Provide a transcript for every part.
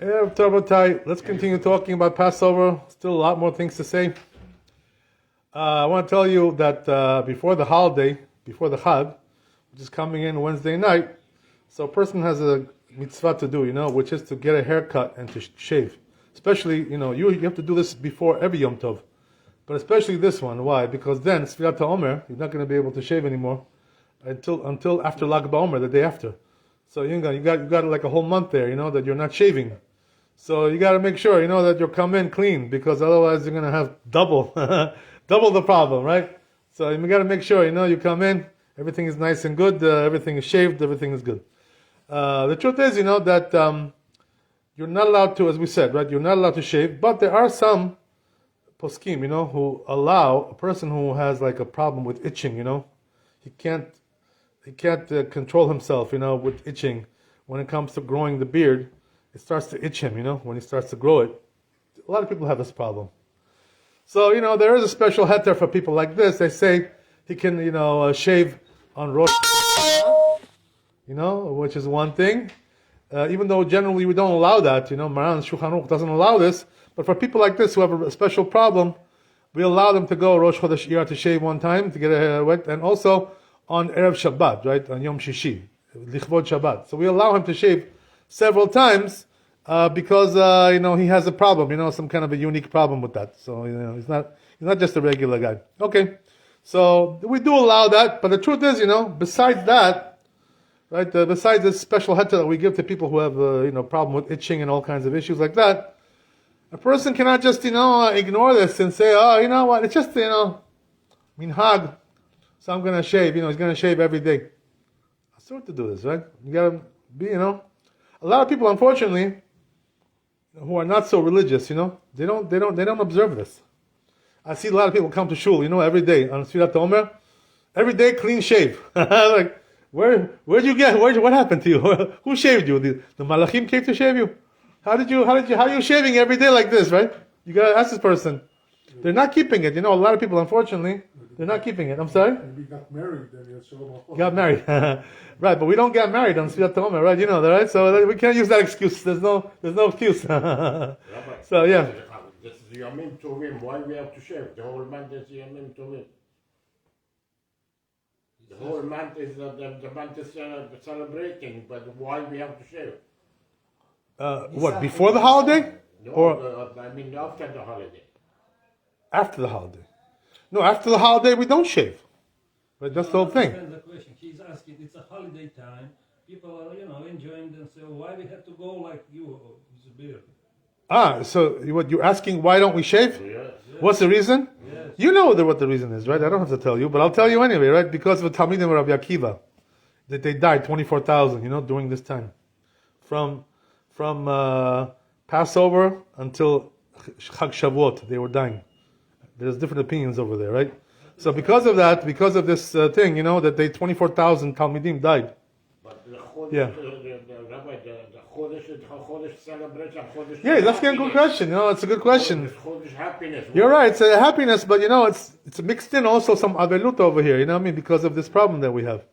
Let's continue talking about Passover. Still a lot more things to say. I want to tell you that before the holiday, before the Chag, which is coming in Wednesday night, so a person has a mitzvah to do, which is to get a haircut and to shave. Especially, you have to do this before every Yom Tov. But especially this one. Why? Because then, Sfirat Omer, you're not going to be able to shave anymore until after Lag BaOmer, the day after. So you got like a whole month there, that you're not shaving. So you got to make sure, that you'll come in clean, because otherwise you're going to have double the problem, right? So you got to make sure, you come in, everything is nice and good, everything is shaved, everything is good. The truth is, that you're not allowed to, as we said, right? You're not allowed to shave, but there are some poskim, who allow a person who has like a problem with itching, he can't control himself, with itching. When it comes to growing the beard, it starts to itch him, when he starts to grow it. A lot of people have this problem. So, there is a special heter for people like this. They say he can, shave on Rosh, which is one thing. Even though generally we don't allow that, Maran Shulchan Aruch doesn't allow this. But for people like this who have a special problem, we allow them to go Rosh Chodesh Iyar to shave one time, to get a hair wet, and also on Erev Shabbat, right, on Yom Shishi, Lichvod Shabbat. So we allow him to shave several times because he has a problem, some kind of a unique problem with that. So he's not just a regular guy. Okay, so we do allow that, but the truth is, besides that, right, besides this special heter that we give to people who have problem with itching and all kinds of issues like that, a person cannot just ignore this and say, oh, you know what, it's just minhag. So I'm going to shave, he's going to shave every day. It's hard to do this, right? You got to be, a lot of people, unfortunately, who are not so religious, they don't observe this. I see a lot of people come to shul, every day on Sfirat Omer, every day clean shave. Like, where'd you get? What happened to you? Who shaved you? The malachim came to shave you? How are you shaving every day like this, right? You got to ask this person. They're not keeping it. A lot of people, unfortunately, they're not keeping it. I'm sorry? We got married, then you got married. Right, but we don't get married on Sfirat Omer, right? You know that, right? So we can't use that excuse. There's no excuse. Rabbi, So, yeah. This is Yomim Tovim. Why we have to shave? The whole month is Yomim Tovim. The whole month is the month is celebrating, but why we have to shave? What, before the holiday? No, Or after the holiday. after the holiday? No, after the holiday we don't shave. But that's the whole thing. The question he's asking, it's a holiday time. People are, enjoying themselves. Why we have to go like you with a beard? So what you're asking? Why don't we shave? Yes. What's the reason? Yes. You know what the reason is, right? I don't have to tell you, but I'll tell you anyway, right? Because of the Talmidim of Rabbi Akiva, that they died 24,000, during this time, from Passover until Chag Shavuot, they were dying. There's different opinions over there, right? So because of that, because of this thing, that they 24,000 Talmidim died. But the Chodesh, Yeah. Rabbi, the Chodesh celebration, Chodesh. Yeah, that's a good question. It's a good question. Chodesh happiness. You're right, it's a happiness, but it's mixed in also some avelut over here, because of this problem that we have.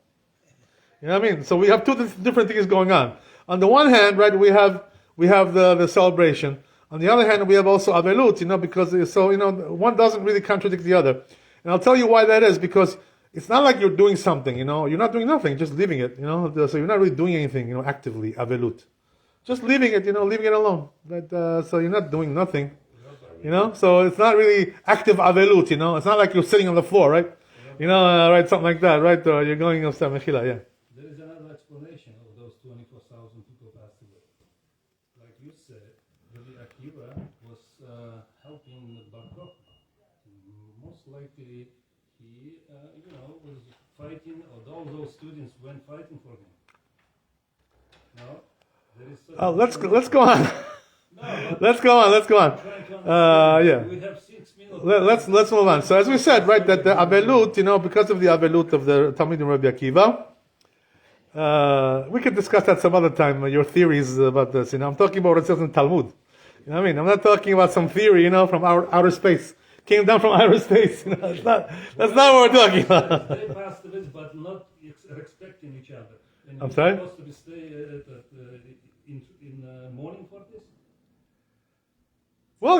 So we have two different things going on. On the one hand, right, we have the celebration. On the other hand, we have also avelut, because one doesn't really contradict the other. And I'll tell you why that is, because it's not like you're doing something, you're not doing nothing, just leaving it, so you're not really doing anything, actively, avelut. Just leaving it, leaving it alone. But, so you're not doing nothing, so it's not really active avelut, it's not like you're sitting on the floor, right? Right, something like that, right? Or you're going on mechila, yeah. There is another explanation of those 24,000 people passed away. Like you said, Rabbi Akiva was helping Bar Kokhba. Most likely, he, was fighting, or all those students went fighting for him. No, there is. Let's go on. No, let's go on. Yeah. We have 6 minutes. Let's move on. So as we said, right, that the avelut, because of the avelut of the Talmidim Rabbi Akiva, we could discuss that some other time. Your theories about this, I'm talking about what it says in Talmud. I'm not talking about some theory, from outer space. Came down from outer space. That's not what we're talking about. They passed the but not expecting each other. And I'm sorry? Supposed to stay in mourning for this? Well,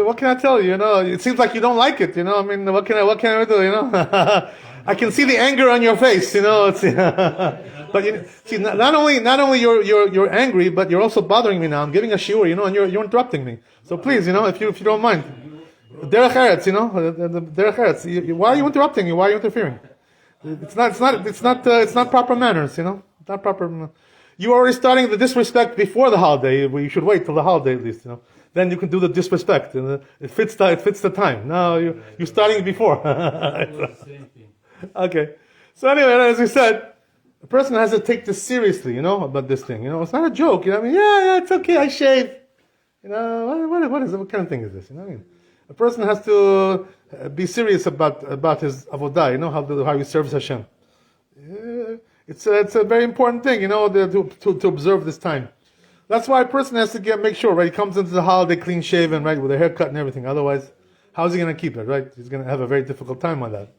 what can I tell you? It seems like you don't like it. I mean, what can I do? I can see the anger on your face. It's, but see, not only you're angry, but you're also bothering me now. I'm giving a shiur, and you're interrupting me. So please, if you don't mind, derech eretz, derech eretz. Why are you interrupting me? Why are you interfering? It's not proper manners. Not proper. You are already starting the disrespect before the holiday. You should wait till the holiday at least. Then you can do the disrespect, and it fits the time. Now you're starting before. Okay. So anyway, as we said, a person has to take this seriously, about this thing. It's not a joke. I mean, yeah, it's okay. I shave. What kind of thing is this? A person has to be serious about his avodah. How he serves Hashem. It's a very important thing, to observe this time. That's why a person has to make sure, right? He comes into the holiday clean shaven, right, with a haircut and everything. Otherwise, how's he going to keep it, right? He's going to have a very difficult time on that.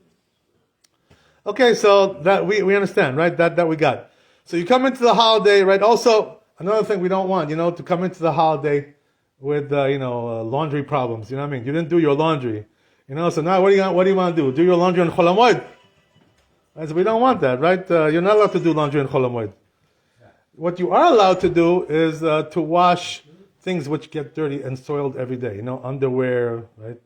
Okay, so that we understand, right? That we got. So you come into the holiday, right? Also, another thing we don't want, to come into the holiday with, laundry problems. You know what I mean? You didn't do your laundry. So now what do you want to do? Do your laundry on Chol HaMoed. Right? So we don't want that, right? You're not allowed to do laundry on Chol HaMoed. What you are allowed to do is to wash things which get dirty and soiled every day. Underwear, right?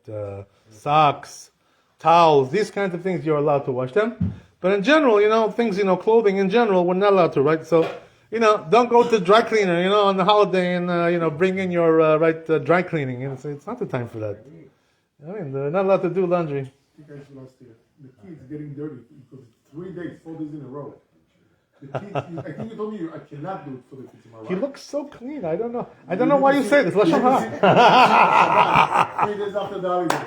Socks, towels, these kinds of things you're allowed to wash them. But in general, things, clothing in general, we're not allowed to, right? So, don't go to dry cleaner, on the holiday and, bring in your, dry cleaning. It's not the time for that. I mean, they're not allowed to do laundry. You guys lost here. The kids getting dirty because 3 days, 4 days in a row. The kids, I think you told me I cannot do it for the kids. Am I right? He looks so clean. I don't know. I don't know why you say this. Lashon hara. 3 days after the holiday.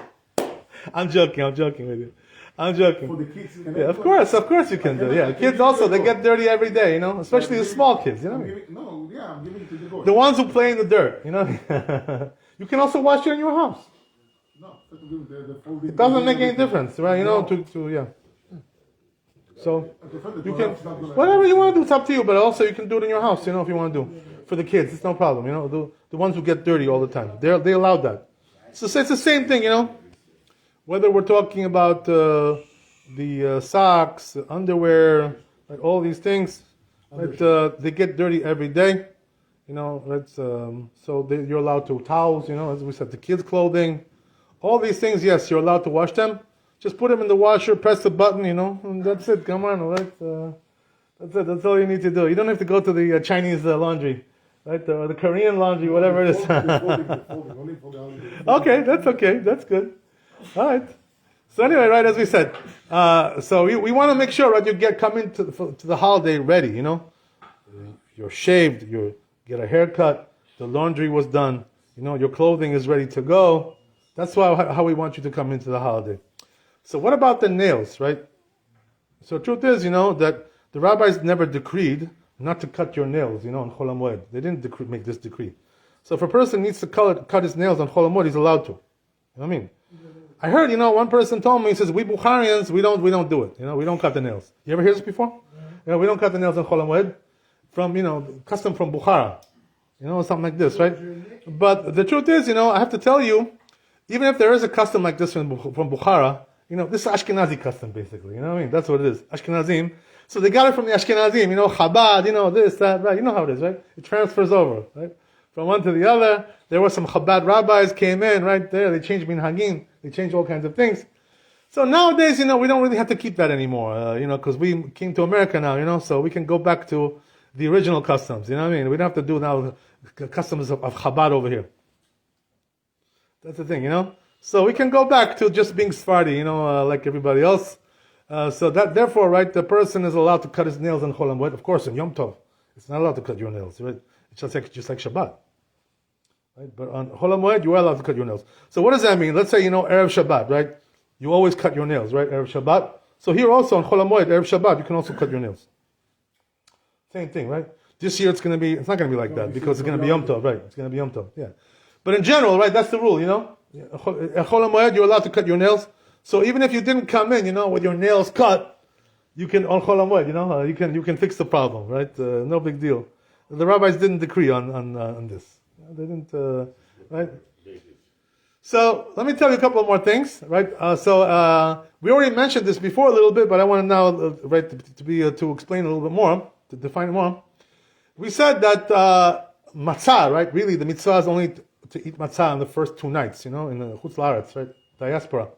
I'm joking with you. I'm joking. For the kids. Yeah, of course you can do. Yeah, kids also, they get dirty every day, especially the small kids, I'm giving it to the boys. The ones who play in the dirt, You can also wash it in your house. No, it Doesn't make any difference, right? Yeah. So you can, whatever you want to do, it's up to you. But also you can do it in your house, if you want to do. For the kids, it's no problem. The ones who get dirty all the time, they allowed that. So it's the same thing, Whether we're talking about the socks, the underwear, right, all these things, right, they get dirty every day. So you're allowed to towels, as we said, the kids' clothing, all these things. Yes, you're allowed to wash them. Just put them in the washer, press the button, and that's it. Come on, right? That's it. That's all you need to do. You don't have to go to the Chinese laundry, right? Or the Korean laundry, whatever it is. Okay, that's okay. That's good. All right. So anyway, right, as we said, so we want to make sure, right, you come into the holiday ready, You're shaved, you get a haircut, the laundry was done, your clothing is ready to go. That's how we want you to come into the holiday. So what about the nails, right? So the truth is, that the rabbis never decreed not to cut your nails, on Chol HaMoed. They didn't make this decree. So if a person needs to cut his nails on Chol HaMoed, he's allowed to. You know what I mean? I heard, one person told me, he says, we Bukharians, we don't do it. We don't cut the nails. You ever hear this before? We don't cut the nails on Chol HaMoed. From, custom from Bukhara. Something like this, right? But the truth is, I have to tell you, even if there is a custom like this from Bukhara, this is Ashkenazi custom, basically. You know what I mean? That's what it is. Ashkenazim. So they got it from the Ashkenazim, Chabad, this, that, right? You know how it is, right? It transfers over, right? From one to the other. There were some Chabad rabbis came in, right there. They changed minhagim. They changed all kinds of things. So nowadays, we don't really have to keep that anymore, because we came to America now, so we can go back to the original customs, you know what I mean? We don't have to do now customs of Chabad over here. That's the thing, So we can go back to just being Sephardi, like everybody else. So that, therefore, right, the person is allowed to cut his nails on Chol HaMoed. Of course, in Yom Tov, it's not allowed to cut your nails, right? It's just like Shabbat. Right? But on Chol HaMoed, you are allowed to cut your nails. So what does that mean? Let's say, Erev Shabbat, right? You always cut your nails, right? Erev Shabbat. So here also on Chol HaMoed, Erev Shabbat, you can also cut your nails. Same thing, right? This year it's not going to be like that because it's going to be Yom Tov, right? It's going to be Yom Tov, yeah. But in general, right, that's the rule, At Chol HaMoed, you're allowed to cut your nails. So even if you didn't come in, with your nails cut, you can, on Chol HaMoed, you can fix the problem, right? No big deal. The rabbis didn't decree on this. They didn't, right? So let me tell you a couple more things, right? We already mentioned this before a little bit, but I want to now, to explain a little bit more, to define more. We said that matzah, right? Really, the mitzvah is only to eat matzah on the first 2 nights, in the Chutz La'aretz, right? Diaspora.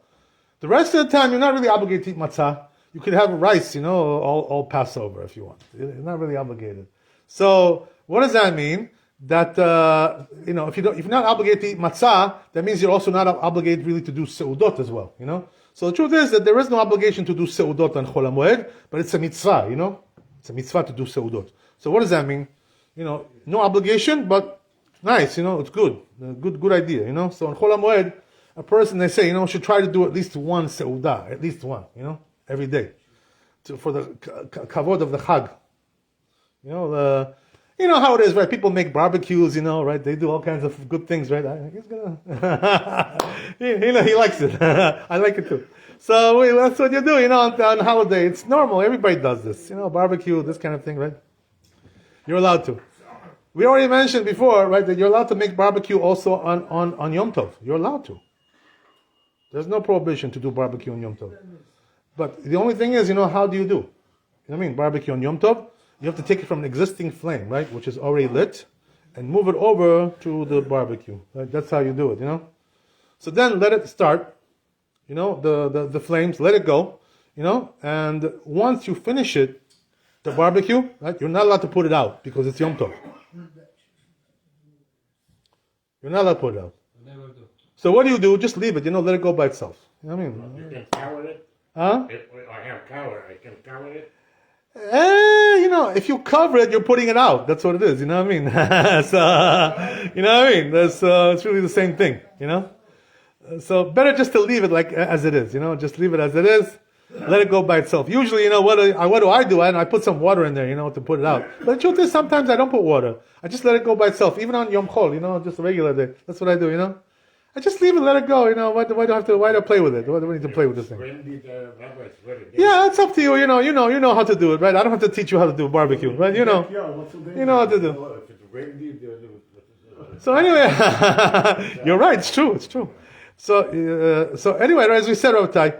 The rest of the time, you're not really obligated to eat matzah. You could have rice, all Passover if you want. You're not really obligated. So what does that mean? That if you're not obligated to eat matzah, that means you're also not obligated really to do seudot as well. So the truth is that there is no obligation to do seudot on Chol HaMoed, but it's a mitzvah. It's a mitzvah to do seudot. So what does that mean? No obligation, but nice. It's good. Good idea. So on Chol HaMoed, a person, they say, should try to do at least one seudah, at least one. Every day, for the kavod of the Chag. You know how it is, right? People make barbecues, right? They do all kinds of good things, right? He's gonna, he likes it. I like it too. So that's what you do, on holiday. It's normal. Everybody does this, barbecue, this kind of thing, right? You're allowed to. We already mentioned before, right, that you're allowed to make barbecue also on Yom Tov. You're allowed to. There's no prohibition to do barbecue on Yom Tov. But the only thing is, how do you do? Barbecue on Yom Tov. You have to take it from an existing flame, right, which is already lit, and move it over to the barbecue. Right? That's how you do it, So then let it start, the flames, let it go, and once you finish it, the barbecue, right, you're not allowed to put it out because it's Yom Tov. You're not allowed to put it out. Never do. So what do? Just leave it, let it go by itself. You know what I mean? You can cover it. Huh? I have cover. I can cover it. If you cover it, you're putting it out. That's what it is. You know what I mean? So, you know what I mean? That's it's really the same thing. So better just to leave it like as it is. Just leave it as it is. Let it go by itself. Usually, what do I do? I put some water in there, to put it out. But the truth is, sometimes I don't put water. I just let it go by itself. Even on Yom Chol, just a regular day. That's what I do. I just leave it, let it go. Why do I have to? Why do I play with it? Why do I need to play with this thing? Yeah, it's up to you. You know how to do it, right? I don't have to teach you how to do barbecue, right? You know how to do. So anyway, you're right. It's true. So anyway, as we said, Rabbi,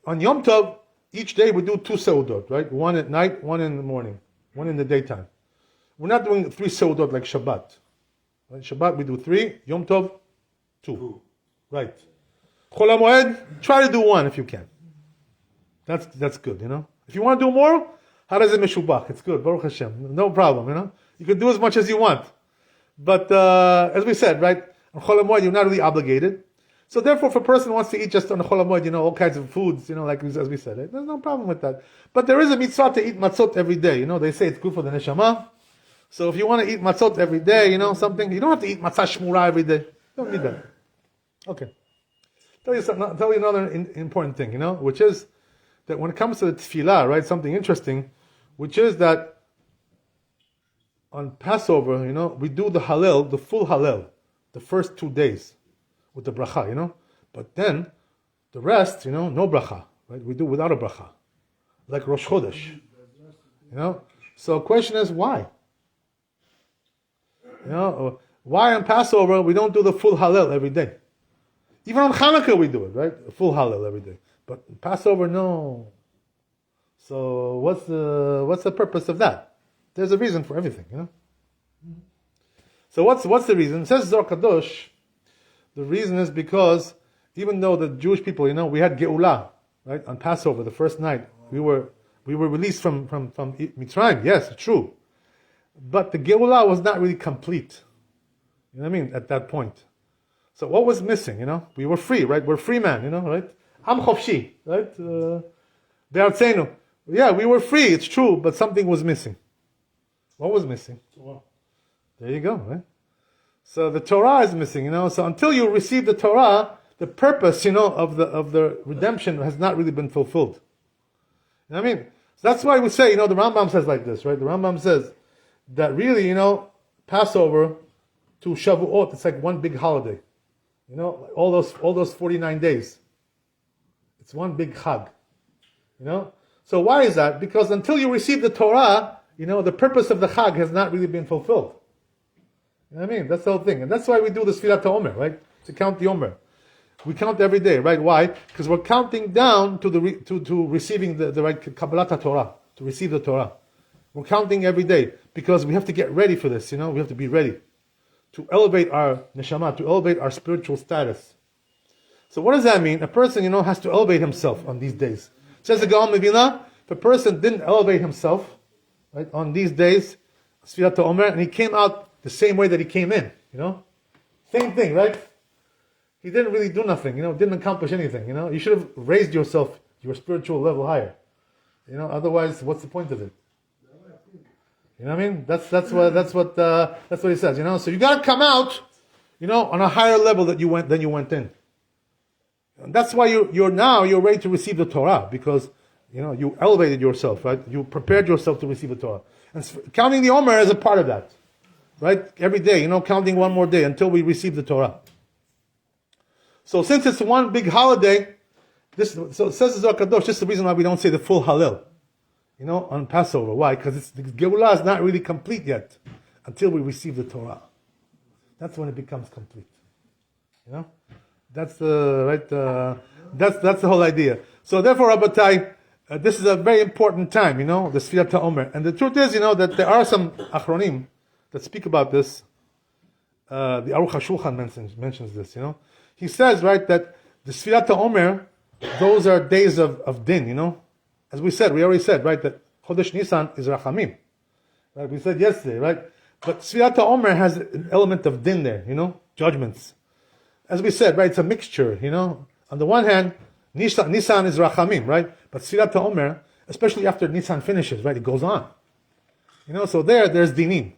on Yom Tov, each day we do 2 seudot, right? One at night, one in the morning, one in the daytime. We're not doing 3 seudot like Shabbat. Right? Shabbat we do 3. Yom Tov. 2. Right. Chol HaMoed, try to do 1 if you can. That's good, If you want to do more, Harazeh Meshubach. It's good, Baruch Hashem. No problem, You can do as much as you want. But, as we said, right, on Chol HaMoed, you're not really obligated. So therefore, if a person wants to eat just on the Chol HaMoed, all kinds of foods, like as we said, right? There's no problem with that. But there is a mitzvah to eat matzot every day. They say it's good for the neshama. So if you want to eat matzot every day, something, you don't have to eat matzah shmura every day. You don't need that. Okay. Tell you another important thing, which is that when it comes to the tefillah, right, something interesting, which is that on Passover, we do the Hallel, the full Hallel, the first 2 days with the bracha, But then the rest, no bracha, right? We do without a bracha, like Rosh Chodesh, So the question is why? Why on Passover we don't do the full Hallel every day? Even on Hanukkah we do it, right? Full Hallel every day. But Passover, no. So what's the purpose of that? There's a reason for everything, So what's the reason? It says Zohar Kadosh, the reason is because even though the Jewish people, we had Geulah, right? On Passover, the first night, we were released from Mitzrayim. Yes, it's true. But the Geulah was not really complete. You know what I mean? At that point. So what was missing, We were free, right? We're free man, right? Am Chofshi, right? Be'artzenu. Yeah, we were free, it's true, but something was missing. What was missing? There you go, right? So the Torah is missing, So until you receive the Torah, the purpose, of the redemption has not really been fulfilled. You know what I mean? So that's why we say, the Rambam says like this, right? The Rambam says that really, Passover to Shavuot, it's like one big holiday. All those 49 days. It's one big chag. So why is that? Because until you receive the Torah, the purpose of the Chag has not really been fulfilled. You know what I mean? That's the whole thing. And that's why we do the Sfirat Omer, right? To count the Omer. We count every day, right? Why? Because we're counting down to to receiving the right Kabbalat Torah, to receive the Torah. We're counting every day because we have to get ready for this, We have to be ready to elevate our neshama, to elevate our spiritual status. So what does that mean? A person, has to elevate himself on these days. Says the Gaon Mevilna, if a person didn't elevate himself, right, on these days, Sfirat Omer, and he came out the same way that he came in, Same thing, right? He didn't really do nothing, didn't accomplish anything, You should have raised yourself, your spiritual level higher. Otherwise, what's the point of it? You know what I mean? That's what he says, So you got to come out, on a higher level than you went in. And that's why you're ready to receive the Torah, because you elevated yourself, right? You prepared yourself to receive the Torah. And counting the Omer is a part of that, right? Every day, counting one more day until we receive the Torah. So since it's one big holiday, so it says the Zohar Kadosh, this is the reason why we don't say the full Hallel, on Passover. Why? Because the Geulah is not really complete yet until we receive the Torah. That's when it becomes complete. That's the right. That's the whole idea. So therefore, Rabbatai, this is a very important time. The Sfirat Omer. And the truth is, that there are some Achronim that speak about this. The Aruch HaShulchan mentions this. He says, right, that the Sfirat Omer, those are days of din. As we already said, right, that Chodesh Nisan is Rachamim. Right, we said yesterday, right. But Sfirat Omer has an element of din there. Judgments. As we said, right, it's a mixture, On the one hand, Nisan is Rachamim, right? But Sfirat Omer, especially after Nisan finishes, right, it goes on. So there's dinim.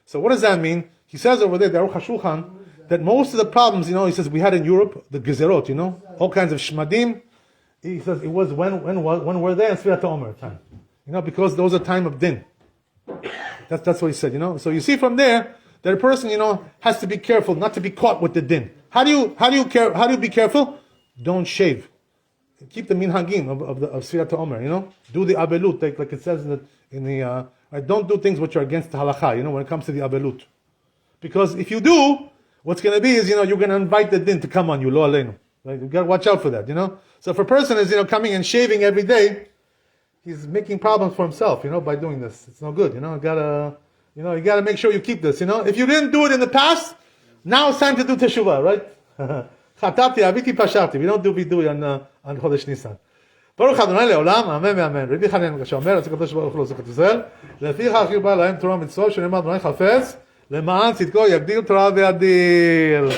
So what does that mean? He says over there, the Aruch HaShulchan, that most of the problems, he says, we had in Europe, the gezerot, all kinds of shmadim. He says it was when we're there in Sfirat Omer time. Because those are time of din. That's what he said, So you see from there, that a person, has to be careful not to be caught with the din. How do you be careful? Don't shave. Keep the minhagim of Sfirat Omer, Do the abelut, like it says in the right? Don't do things which are against the halakha, when it comes to the abelut. Because if you do, what's going to be is, you're going to invite the din to come on you, lo aleinu. Right? You got to watch out for that, So if a person is, coming and shaving every day, he's making problems for himself, by doing this. It's no good, you gotta make sure you keep this, If you didn't do it in the past, now it's time to do teshuvah, right? Chatati, aviti, pasharti. We don't do vidui on Chodesh Nisan. ברוך ה' לעולם, אמן ואמן. רבי חנין שאומר, עשה הקדוש ברוך הוא לעשות ישראל, לפיכך ירבה להם תורה ומצוות, שנאמר אדוני חפץ, למען צדקו יגדיל תורה וידיר.